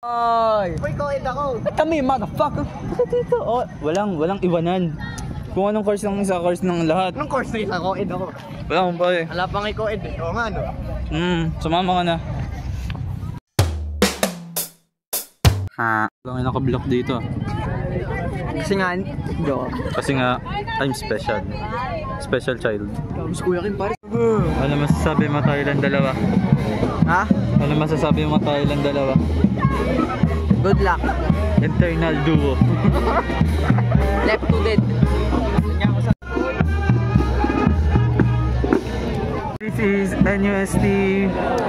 Ay! Uy, co-ed ako. Kami, motherfucker! Bakit dito? Oh, walang iwanan. Kung anong course ng isa, course ng lahat. Anong course na isa? Co-ed ako. Wala akong pa eh. Wala pang i-co-ed eh. Oo nga, no? Sumama ka na. Ha? Lang yung naka-block dito. Kasi nga, Kasi nga, I'm special. Special child. Mas kuya Kim, pare. Ano masasabi mo tayo lang dalawa? Ha? Ano masasabi mo tayo lang dalawa? Good luck. Internal duo. Left to dead. This is NUST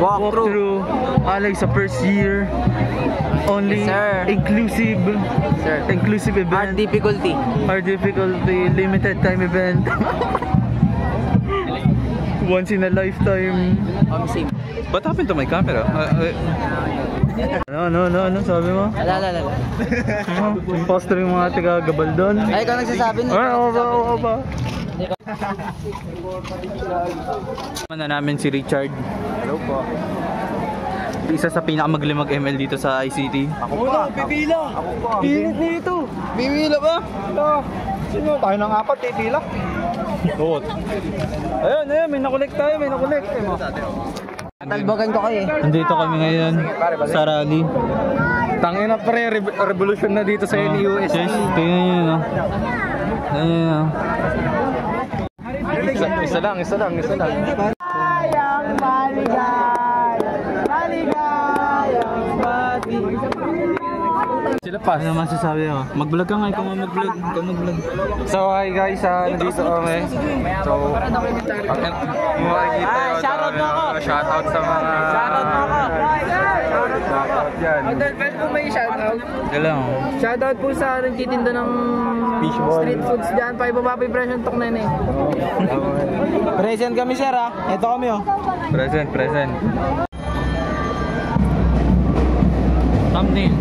walkthrough. Alex sa first year. Only Yes, sir. inclusive. Sir. Inclusive Hard event. difficulty. Hard difficulty. Limited time event. Once in a lifetime. Same. What happened to my camera? Ano sabi mo? Alala. Imposter yung mga tiga Gabaldon. Ay, ikaw nagsasabi nun. Ay, oo ba? Kasama na namin si Richard. Hello po. Isa sa pinakamaglimag ML dito sa ICT. Ako pa. Pipila. Ako pa. Pinit nito. Pipila ba? Sino? Tayo ng apat, pipila. Oo. Ayun, may nakolek tayo, may nakolek. Talbogan ko kayo eh. Nandito kami ngayon sa rally. Tangin na pre, revolution na dito sa NUST. Yes, tingnan nyo no. Tingnan nyo no. Isa lang. Maligayang bati. Sila pa. Ano masasabi mo? Mag-vlog ka nga, ikaw mag-vlog. So hi guys, nandito kami. So, makikita yun. Shoutout mo ako! Shoutout sa mga... Shoutout mo ako! Shoutout yan. Pwede po may shoutout. Galang. Shoutout po sa nagtitinda ng street foods dyan. Paibaba pa yung presyo ng tok na yun eh. Present kami sir ha. Ito kami oh. Present. Thumbnail.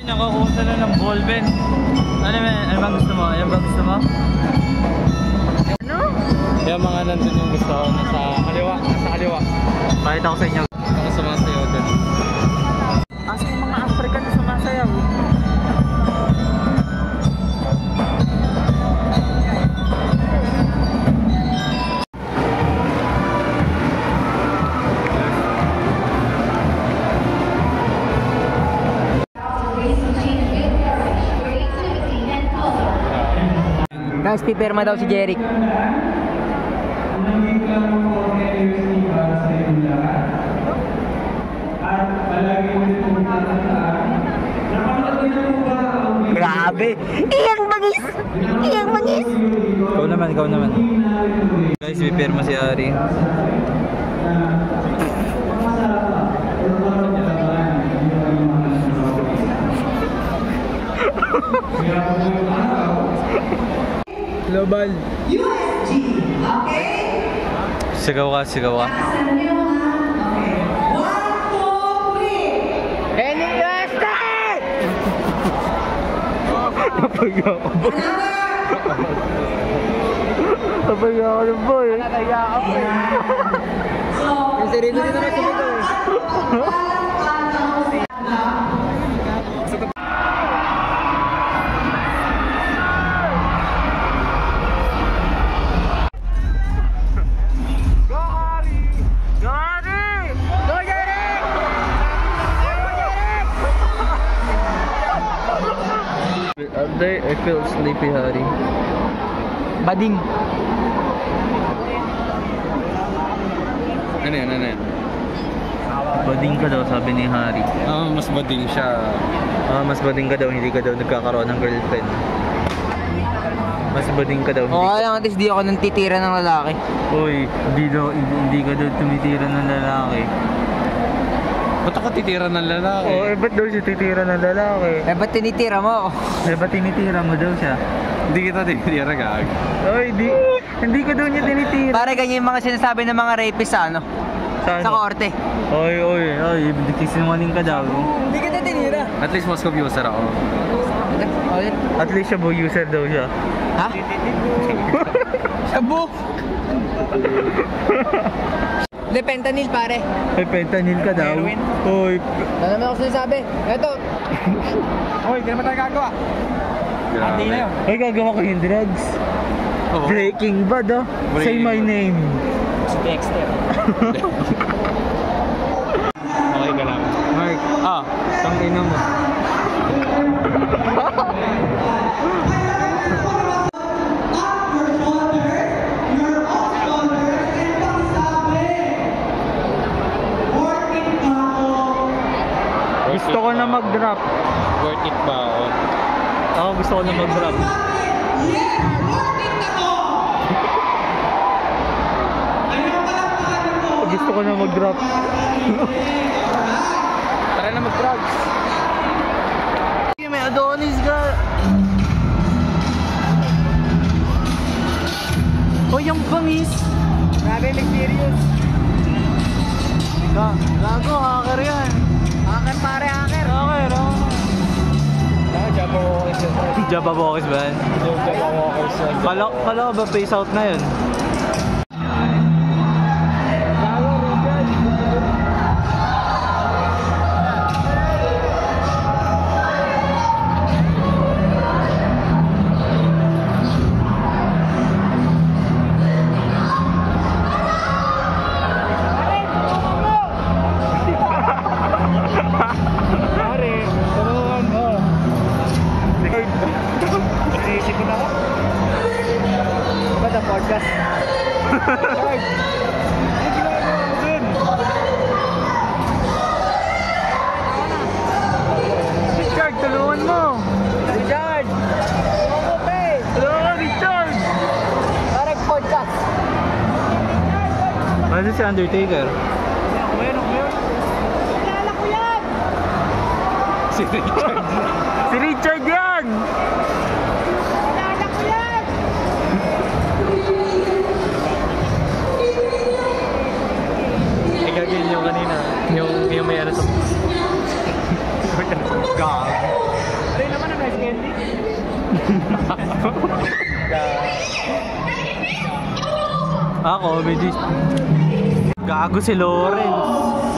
Nakakuha na ng ball pen. Ano bang gusto mo? Ano? Yung mga nandun yung gusto ko. Nasa kaliwa. Pakita ko sa inyo. Ako sumasayaw dun. Asa yung mga African na sumasayaw? Guys, pipirma daw si Jeric. Grabe! Iyang bangis! Ikaw naman. Guys, pipirma si Ari. Global. USG, okay? Sigaw ka. Lakasan nyo ha. Okay. 1, 2, 3. NUST! Napaga ako ba? Napaga ako ng boy. Nataya ako eh. Kasi rito din naman sumigaw eh. I feel sleepy, Hari. Bading. Ano yan? Bading ka daw, sabi ni Hari. Mas bading siya. Mas bading ka daw, hindi ka daw nagkakaroon ng girlfriend. Mas bading ka daw, hindi Okay lang, at least di ako nang titira ng lalaki. Uy, hindi ka daw tumitira ng lalaki. Ba't ako titira ng lalaki? Ba't daw siya titira ng lalaki? Ba't tinitira mo? Ba't tinitira mo daw siya? Hindi kita tinitira, gag. Uy, hindi ka daw niya tinitira. Pare, ganyan yung mga sinasabi ng mga rapist sa ano? Saan? Sa korte. Uy, nagsisinungaling ka daw. Hindi kita tinira. At least mas user ako. At least siya user daw siya. Ha? Shabu! Hindi, fentanyl pare. Ay, fentanyl ka daw. Uy. Ano naman ako sinasabi? Ito. Hoy, hindi naman tayo gagawa. Grabe. Ay, gagawa ko yung drugs. Breaking Bad, oh. Say my name. Si Dexter. Okay ka lang. Mark. Tangina mo. Gusto ko na mag-drop. Worth it ba ako? Ako gusto ko na mag-drop. Gusto ko na mag-drop. Tara na mag-drugs. May Adonis ka. Oh, yung bangis. Grabe, mysterious. Gago, hacker yan. Hacker pare, hacker. Hacker, oh. Jabba Walkers yun. Jabba Walkers ba yan? Jabba Walkers yun. Kala ko ba face out na yun? Podcast. Richard! Ano ginagawa mo dun? Richard, tulungan mo! Richard! Tulungan ka, Richard! Parang podcast. Ano si Undertaker? Kilala ko yan! Si Richard. Si Richard yan! Kilala ko yan! Gagawin yung kanina. Yung may ano sa... God. Ano naman ang nice candy? Ako, medyo... Gago si Lawrence.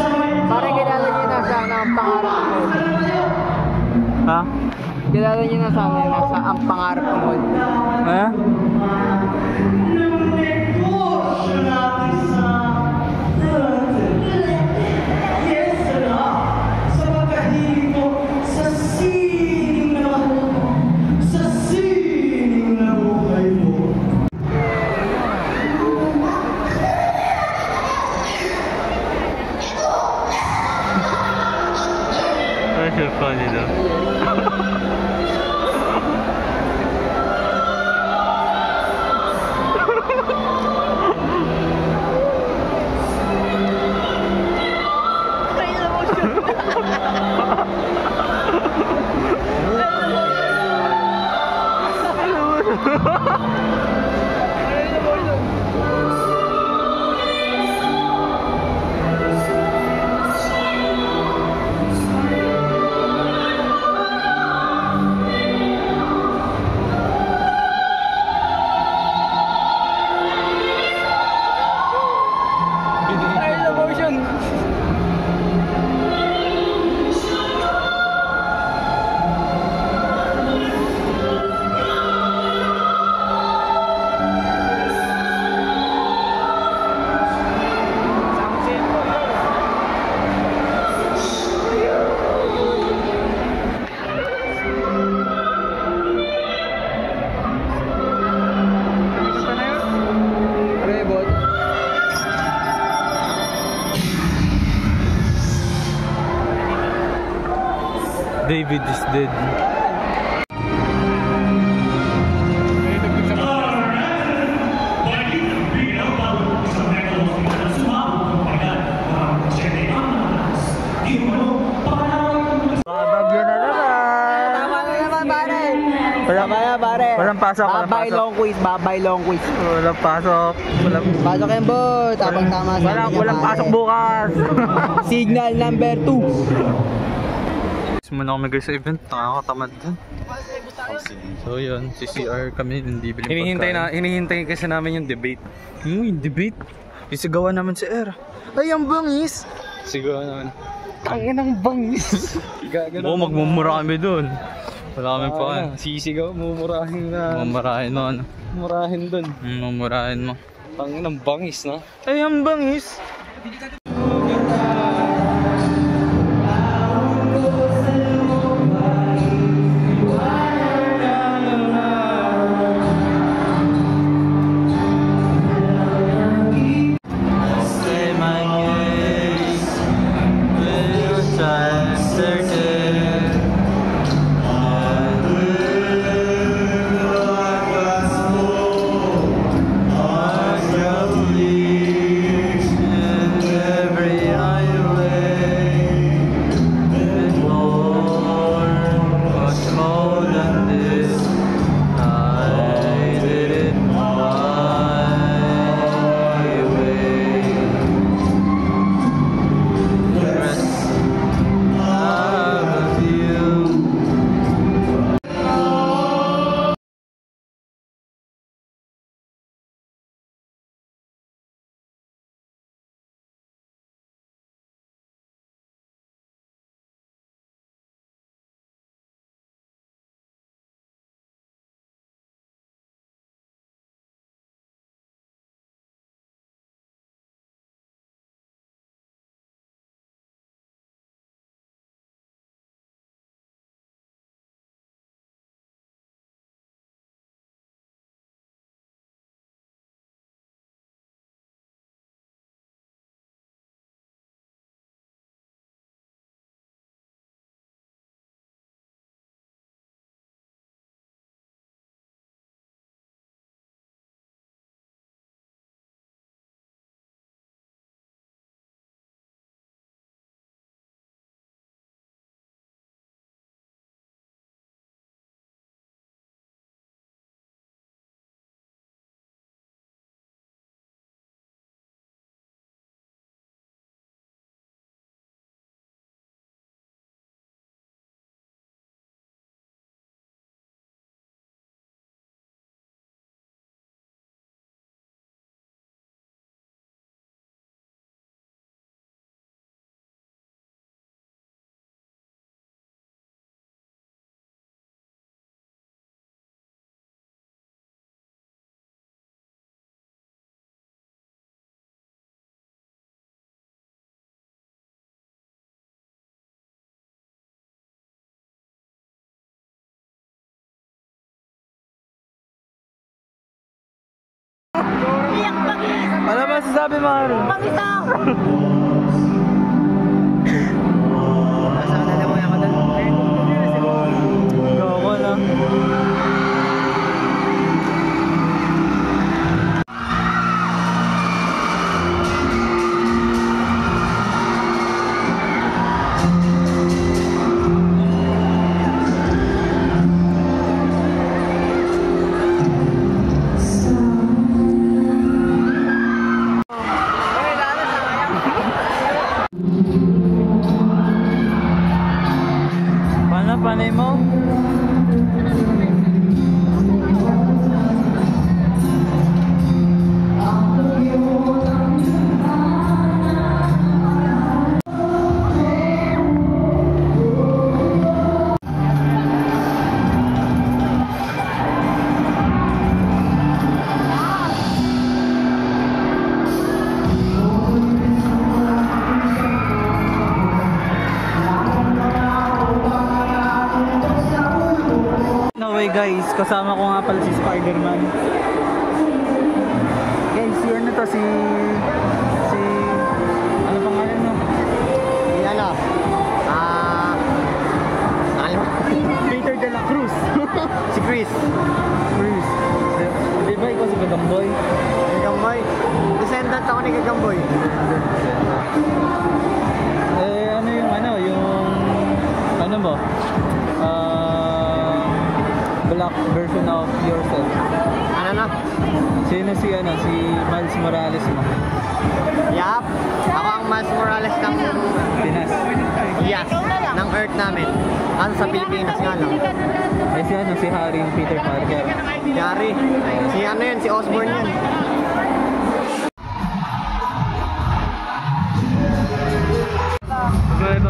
Parang kilala niyo na sana ang pangarap ko. Ha? Kilala niyo na sana yung nasa ang pangarap ko. Ha? That's so funny though. David is dead. Bagyo na naman. Tama na naman pare. Pare. Walang pasok, walang Babay pasok. long quiz, babay long quiz. Walang pasok. Pasok yan bot, tapang tama sa Walang pasok bukas. Signal number 2. Muna kami guys sa event, nakakatamad dun. So yun, CCR kami, hindi bilhin Hinihintay kasi namin yung debate. Yung debate? Isigawan naman si Er. Ay, ang bangis! Siguro naman. Tangin ang bangis! Oo, magmumura kami dun. Wala kami pa. Sisigaw, mumurahin na. Mumurahin mo, ano? Mumurahin dun. Mumurahin mo. Tangin ang bangis, no? Ay, ang bangis! Ano ba sasabi mo, Aaron? Pangitaw! Nasaan na mo yung kadal? Gawa ko lang. Panay mo? Guys, kasama ko nga pala si Spider-Man. Guys, si ano to, si ano pangalan mo? Si ano? Peter de la Cruz. Si Chris. Di ba ikaw si Gagamboy? Gagamboy? Descendant ako ni Gagamboy. Ano yung ano mo? Black version of yourself. Ano na? Sino si Miles Morales mo? Yup. Ako ang Miles Morales ng Pinas. Yes. Ng Earth namin. Ano sa Pilipinas nga lang. Eh si Harry yung Peter Parker. Si Harry. Si ano yun? Si Osborn yun.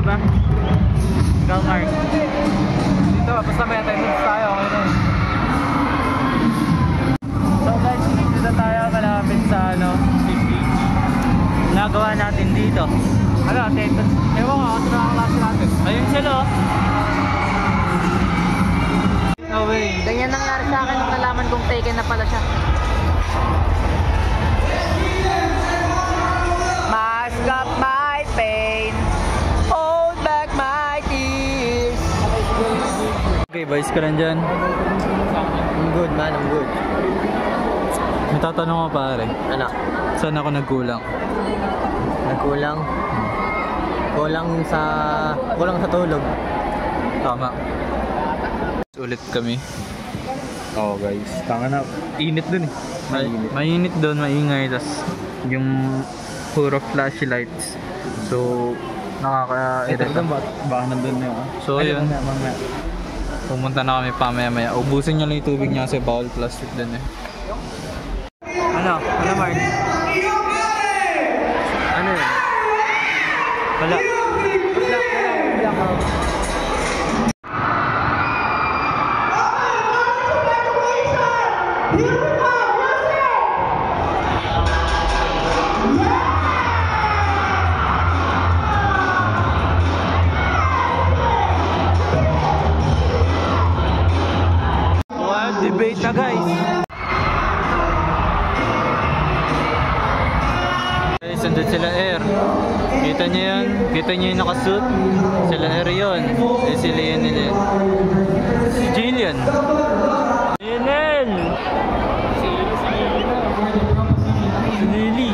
ba? Ikaw, Mark. Dito, basta may attendance tayo, okay na. So guys, dito na tayo malapit sa CCG. Nagawa natin dito. Ano, attendance? Ewan ko, ano na ang klase natin? Ayun sila, oh. No way. Ganyan nangyari sa akin nung nalaman kong taken na pala siya. Mask up my pain, hold back my tears. Okay, boys ka lang dyan. I'm good man, I'm good. May tatanong ko pare. Ano? Saan ako nagkulang? Nagkulang? Kulang sa tulog. Tama. Ulit kami. Oh guys, tanga na. Init dun eh. Mainit dun, maingay. Tas yung puro flashy lights. So, nakaka-irita. Baka nandun na yun. So yun, pumunta na kami pamaya-maya. Ubusin nyo lang yung tubig niya kasi bawal plastic dun eh. Ano? Ano, Mark? Ano yun? Wala. Debate na guys. Guys, andun sila Air. Kita niyo yan? Kita niyo yung nakasuit? Sila Air yun. Eh sila yun nila. Si Jillian. Jillian! Si Lily.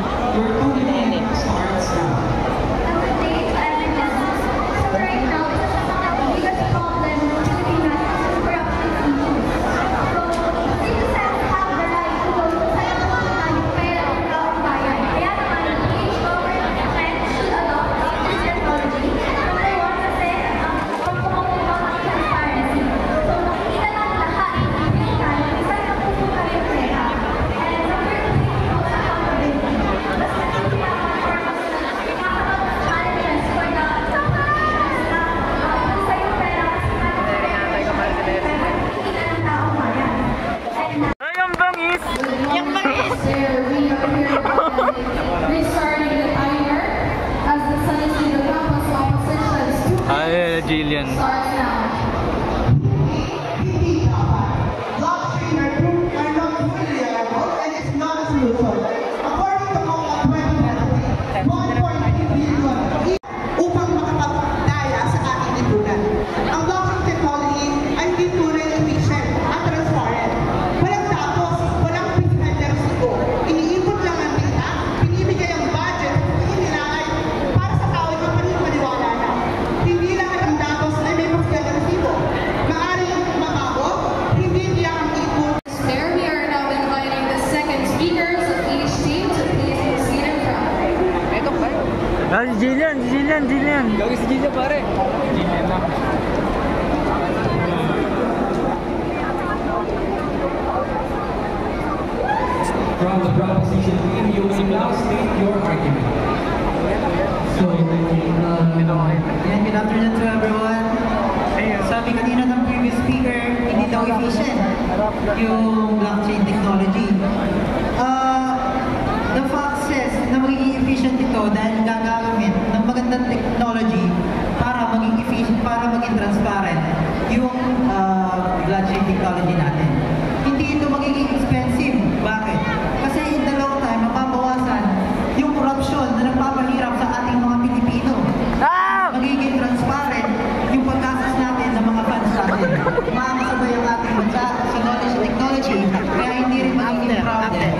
Ay, Jillian. Upang makapagdaya sa ating lipunan. Ang blockchain technology ay hindi tunay na efficient at transparent. Walang datos, walang physical resibo. Iniipot lang ang data, pinibigay ang budget, ininalay para sa tao na maniwala na. Hindi lahat ang datos ay may physical resibo. Maaaring mabago, hindi niya ang ipon. There we are now inviting the second speakers of each team to please proceed in front. Ah, si Jillian, si Jillian, Jillian. Gawin si Gilda pare. Jillian na. From the proposition team, you will now state your argument. So, Good afternoon to everyone. Sabi kanina ng previous speaker, hindi daw efficient yung blockchain technology. The fact says na magiging efficient ito dahil gagamit ng magandang technology para maging efficient, para maging transparent yung blockchain technology natin. Hindi ito magiging expensive. Bakit? Kasi in the long time, mapapawasan yung corruption na nagpapahirap sa ating mga Pilipino. Magiging transparent yung pagkasas natin ng mga funds natin. Makakasabay ang ating bansa sa knowledge and technology, kaya hindi rin magiging problem.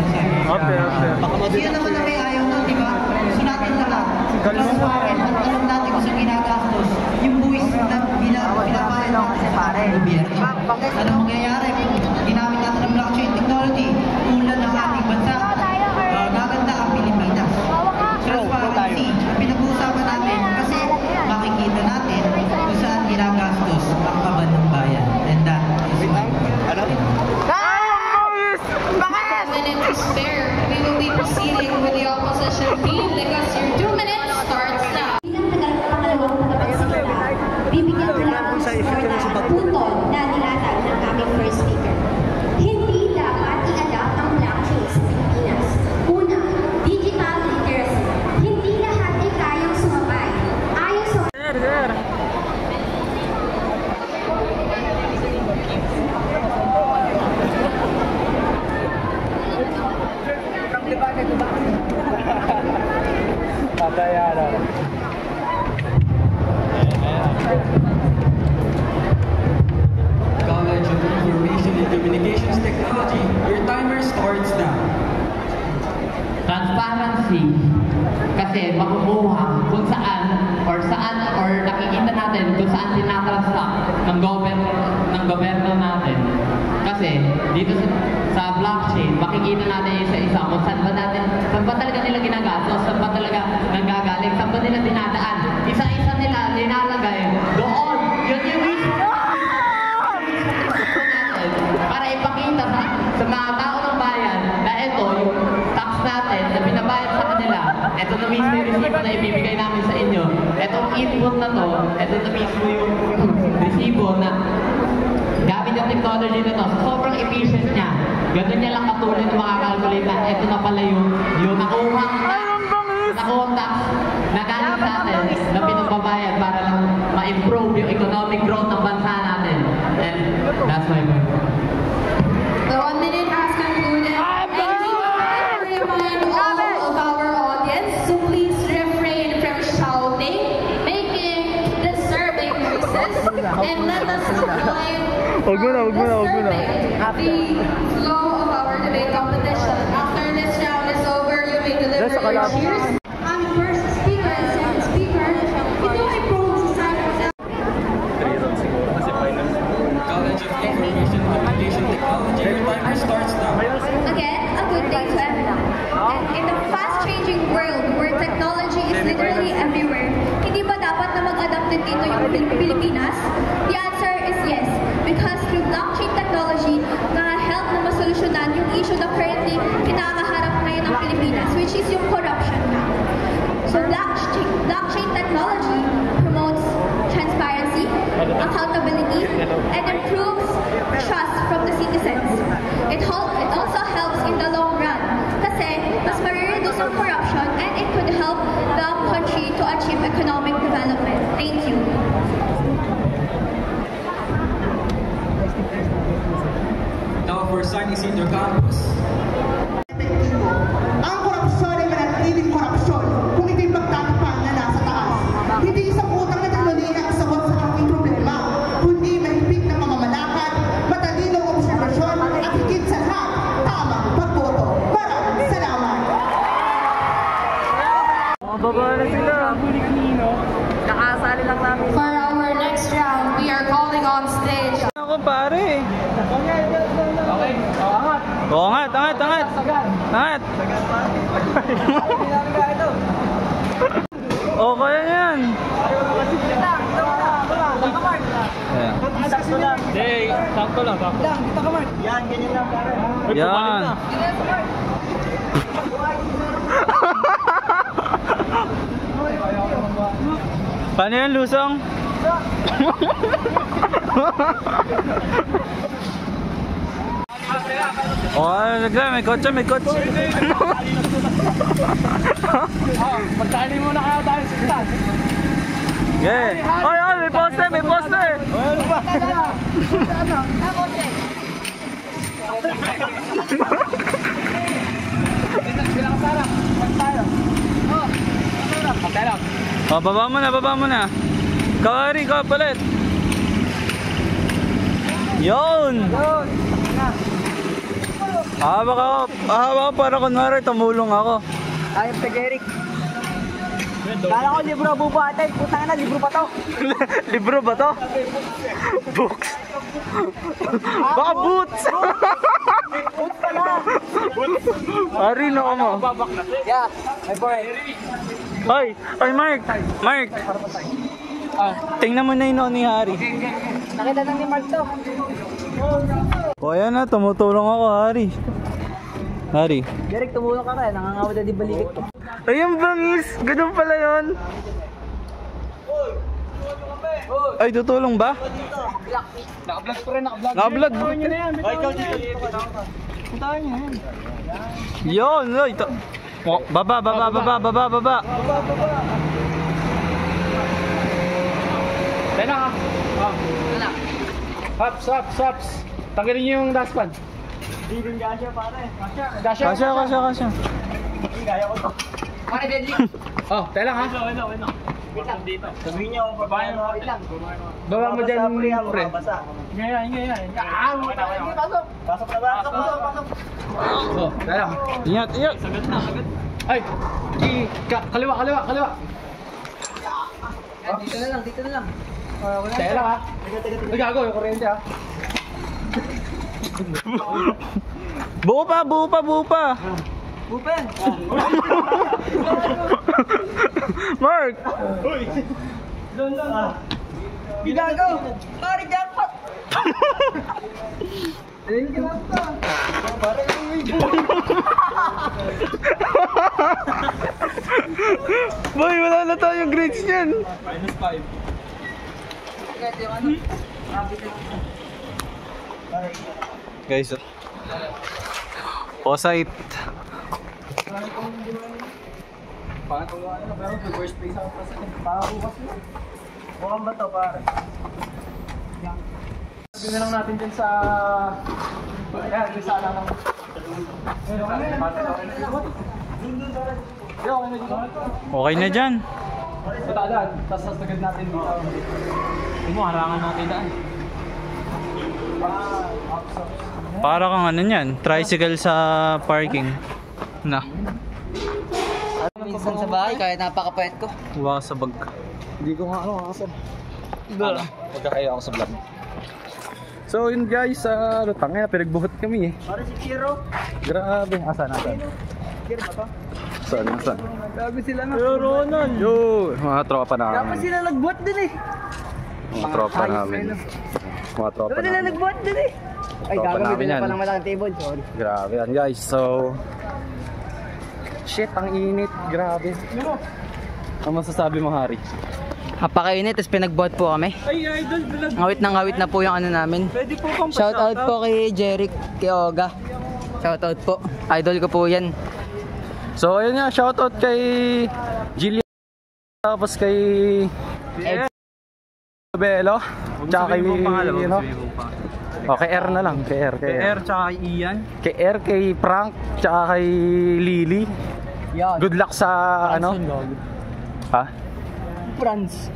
Yun naman ang may ayaw nun, di ba? Gusto natin lahat transparent at alam natin kung saan ginagastos yung buwis na pinabayad natin sa ating gobyerno. Ano mangyayari kung ginamit natin ang blockchain technology tulad ng ating bansa? Gaganda ang Pilipinas. Transparency, pinag-uusapan natin kasi makikita natin kung saan ginagastos ang kaban ng bayan. And that is my Minute to spare. We will be proceeding with the opposition team because your 2 minutes starts now. Bilang pangalawang tagapagsalita bibigyan ko lang ng putol na nilatag ng aming first speaker. Hindi dapat i-adapt ang blockchain sa Pilipinas. Una, digital literacy. Hindi lahat ay kayang sumabay. Ayon sa... College of Information and Communications Technology, your timer starts now. Transparency. Kasi makukuha kung saan or nakikita natin kung saan tinatransact ng gobyerno natin. Kasi dito sa blockchain, makikita natin isa-isa kung saan ba talaga nila ginagastos, saan ba talaga nanggagaling, saan ba nila dinadaan. Isa-isa nila nilalagay doon. Yun yung natin para ipakita sa mga tao ng bayan na ito yung tax natin na binabayad sa kanila. Ito na mismo yung resibo na ibibigay namin sa inyo. Itong input na to, ito na mismo yung resibo na gamit yung technology na to. Sobrang efficient niya. Ganun niya lang katulad ng makakalculate na ito na pala yung nakuhang tax na galing sa atin na pinagbabayad para lang ma-improve yung economic growth ng bansa natin. And that's my point. The 1 minute has concluded. And we would like to remind all of our audience to please refrain from shouting, making disturbing noises, and let us avoid disturbing the flow of our debate competition. After this round is over, you may deliver your cheers. Ang first speaker and second speaker, ito ay pro-society. College of Information and Communication Technology, your timer starts now. Again, a good day to everyone. And in the fast-changing world where technology is literally everywhere, hindi ba dapat na mag-adapt din dito yung Pilipinas? The answer is yes. Because through blockchain technology, na-help na masolusyonan yung issue na currently kinakaharap ngayon ng Pilipinas, which is yung corruption na. So blockchain technology promotes transparency, accountability, and improves trust from the citizens. It also helps in the long run kasi mas marireduce ang corruption and it could help the country to achieve economic development. Thank you. Now for San Isidro Campus. Ang korupsyon ay manatiling korupsyon kung ito'y magtatapang na nasa taas. Hindi isang utang na teknolohiya ang sagot sa aking problema, kundi mahigpit na pamamalakad, matalinong obserbasyon at higit sa lahat, tamang pagboto. Maraming salamat! Mababa na sila. Nakasali lang namin. For our next round, we are calling on stage. Ako pare. Okay, angat. Oo, angat. Angat. Oh, kaya yan. Hey, sakto lang. Yan, ganyan lang pare. Yan. Paano yan, Lusong? May kotse. Magtali muna kaya tayo sa stan. Yeah. Ay, may poste. Ano ba? Oh, baba mo na. Kawari, ka palit. Yun. Hawak ako para kunwari tumulong ako. Ayop kay Eric. Kala ko libro bubuhatin. Putang na, libro pa to. Libro ba to? Books. Baka boots. Boots pala. Ari na ako mo. Yeah, my boy. Hoy, Mark. Tingnan mo na yun ni Harry. Nakita na ni Mark to. O ayan na, tumutulong ako, Harry. Eric, tumulong ka kaya. Nangangawad na di balikit ko. Ayun bangis, ganun pala yun. Ay, tutulong ba? Naka-vlog ko rin, naka-vlog. Naka-vlog. Bitawan nyo na yan. Ay, ikaw dito. Bitawan nyo yan. Yun, ay, oh, baba. Tena ka. Hops. Tanggalin nyo yung dashpad. Hindi din gasya pare. Kasya. Pare, deadly. Oh, tela ha. Wait lang dito. Sabihin niyo kung paano. Wait lang. Baba mo dyan, pre. Ngayon. Pasok na ba? Pasok. Oh, tela. Ingat. Agad. Ay, kaliwa. Dito na lang. Tela ha. Ay, gago, yung kuryente ha. Buo pa. Open! Mark! Doon. Gigago! Pare, jackpot! Boy, wala na tayong grades niyan. -5. Guys, Posite. Pero first place ako pa sa bukas na. Mukhang ba to pare? Sabihin na lang natin din sa... Ayan, din sa alam ng... Okay na dyan. Matadaan, tapos sasagad natin dito. Hindi mo, harangan natin daan. Para kang ano yan, tricycle sa parking. Na. Minsan sa bahay, kaya napakapayat ko. Huwa ka sa bag. Hindi ko nga kasam. Magkakaya ako sa vlog. So yun guys, tangina, pinagbuhat kami eh. Pare si Chiro. Grabe, asan? Chiro ba to? Saan? Grabe sila na. Yo, Ronald! Yo, mga tropa Dapat namin. sila nagbuhat din eh. Mga tropa namin. Mga tropa Dapat sila namin. nagbuhat din eh. Ay, Tropa gagawin namin nila yan. pa ng malaking table. Sorry. Grabe yan guys, so... Shit, ang init. Grabe. Ano masasabi mo, Hari? Napakainit, tapos pinagbuhat po kami. Ay, idol, vlog. Ngawit na po yung ano namin. Pwede po kang Shoutout po kay Jeric, kay Oga. Shoutout po. Idol ko po yan. So ayun nga, shoutout kay Jillian, tapos kay Belo, tsaka kay kay R na lang, kay R. Kay R tsaka kay Ian. Kay R, kay Frank, tsaka kay Lily. Yan. Good luck sa ano? Ha? Franz.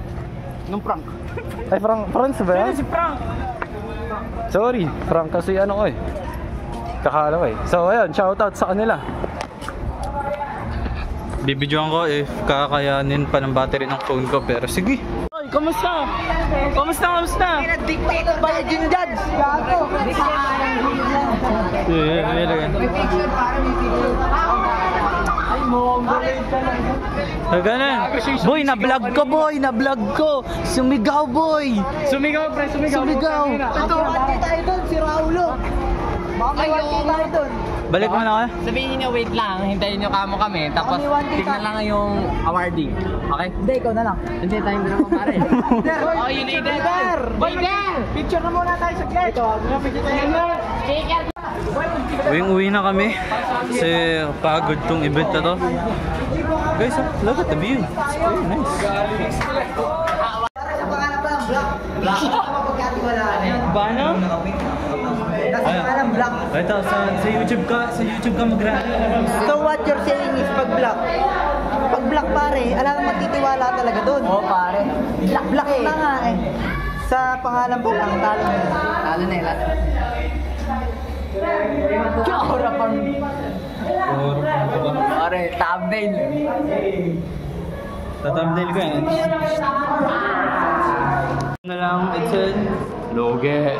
Nung prank. Ay, Frank ba yan? Si Frank. Sorry, Frank kasi ano ko eh. Kakalaw eh. So ayun, shoutout sa kanila. Bibidyoan ko if kakayanin pa ng battery ng phone ko, pero sige. Ay, kamusta? Kamusta? Dictator ba yung judge? Gago. May picture para may picture. Ay, mongolate ka lang. Ganun. Boy, na-vlog ko. Sumigaw, boy. Sumigaw, pre, Sumigaw. Ito, wanti tayo doon, si Raulo. Baka may wanti tayo doon. Balik mo na ka. Sabihin niyo wait lang, hintayin niyo kamo kami, tapos tignan lang yung awarding. Okay? Hindi, ikaw na lang. Hindi tayo dalawa pare. Oh, you leader! Leader! Picture na muna tayo sa gate. Ito, picture tayo. Uwi na kami. Kasi pagod tong event na to. Guys, look at the view. It's very nice. Sa pangalan pa lang, Black. Black. Mapagkatiwalaan. Bano? Nasa pangalan, Black. Ito, sa YouTube ka mag-rap. So what you're saying is pag Black. Pag Black pare, alam na magtitiwala talaga doon. Oo pare. Black na nga eh. Sa pangalan pa lang, talo na yun. Talo na yun. Tsura pang... Pare, thumbnail. Tatambdale ko yan. Na lang, Edson. Loge.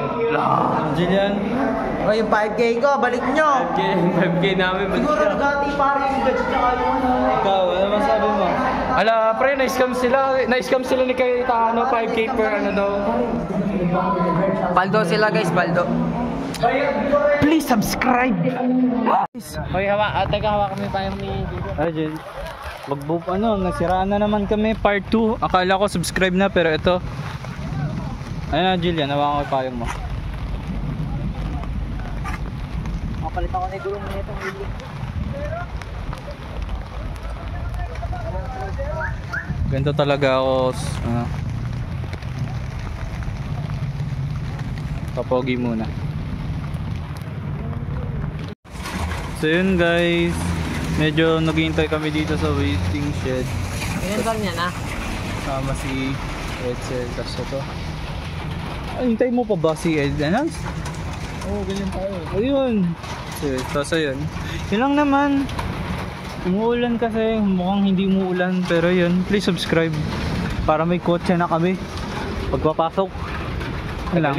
Jillian. O yung 5K ko, balik nyo. 5K namin. Siguro nagati pare yung gadget na kayo. Ikaw, ano masabi mo? Ala, pre, na-scam sila ni Cayetano, 5K per ano daw. Baldo sila guys, Baldo. Please subscribe! Hoy, teka, hawakan mo pa yung ni... Ajin. Nasiraan na naman kami, part 2. Akala ko subscribe na, pero ito. Ayun na, Jillian, hawakan ko yung payong mo. Makapalit ako na yung gulong na itong hili. Ganito talaga ako, papogi muna. So yun guys, medyo naghihintay kami dito sa waiting shed. Pinuntan niya na. Sama si Edsel, tapos ito. Ay, hintay mo pa ba si Edsel? Oo, ganyan tayo. Ayun. Tapos ayun. Yun lang naman. Umuulan kasi, mukhang hindi umuulan. Pero yun, please subscribe. Para may kotse na kami pagpapasok. Yun lang.